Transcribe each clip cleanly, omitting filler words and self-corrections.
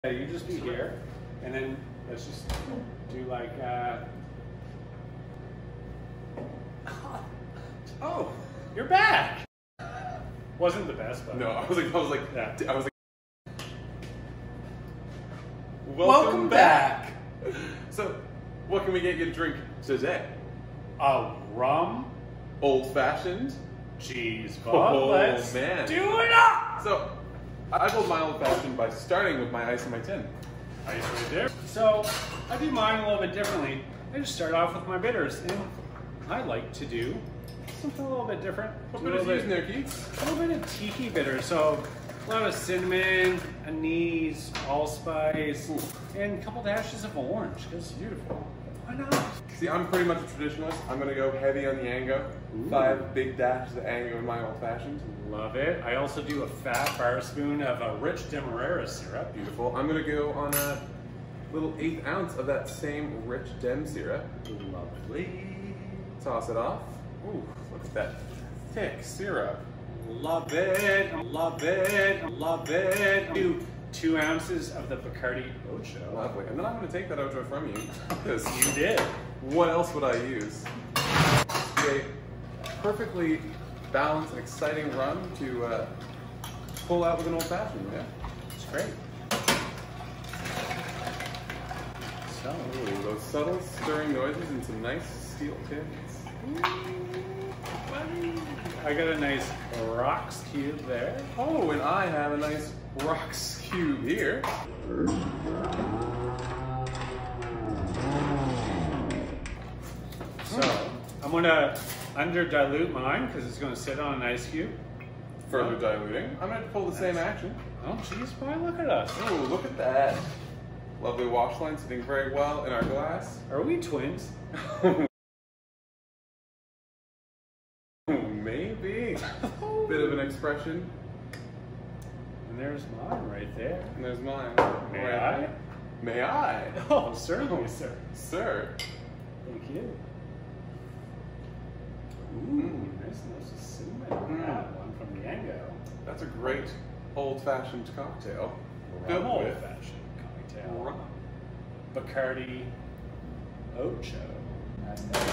You just be here, and then let's just do like, oh, you're back. Wasn't the best, but no, I was like, yeah. Welcome back. So, what can we get you to drink today? A rum Old Fashioned. cheese. Oh, Let's man. do it up. So, I build my Old Fashioned by starting with my ice in my tin. Ice right there. So I do mine a little bit differently. I just start off with my bitters, and I like to do something a little bit different. What bitters are you using there, Keith? A little bit of tiki bitter, so a lot of cinnamon, anise, allspice, and a couple dashes of orange. It's beautiful. Why not? See, I'm pretty much a traditionalist. I'm gonna go heavy on the Ango. Ooh. 5 big dashes of Ango in my Old Fashioned. Love it. I also do a fat bar spoon of a rich Demerara syrup. Beautiful. I'm gonna go on a little 1/8 ounce of that same rich Dem syrup. Lovely. Toss it off. Ooh, look at that thick syrup. Love it. Love it. Love it. Do 2 ounces of the Bacardi Ocho. Lovely. And then I'm gonna take that Ocho from you, because You did. what else would I use? A perfectly balanced and exciting rum to pull out with an Old Fashioned, yeah? It's great. So, Ooh, those subtle stirring noises in some nice steel tins. I got a nice rocks cube there. Oh, and I have a nice rocks cube here. So, I'm gonna under dilute mine because it's gonna sit on an ice cube. Further diluting. I'm gonna pull the same action. Oh, jeez, boy, look at us. Ooh, look at that. Lovely wash line sitting very well in our glass. Are we twins? Maybe. Bit of an expression. And there's mine right there. And there's mine. May Right I? there. May I? Oh, certainly, sir. Sir. Thank you. Ooh, nice nose of cinnamon. That one from the Ango. That's a great old-fashioned cocktail. Rum Filled Old with Fashioned cocktail. rum. Bacardi Ocho.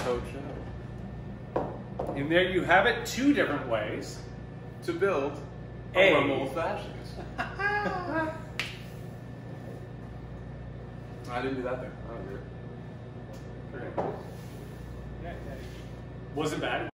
Ocho. And there you have it, 2 different ways. To build A. a Rum Old Fashioned. I didn't do that there. I don't do it. Okay. Wasn't bad.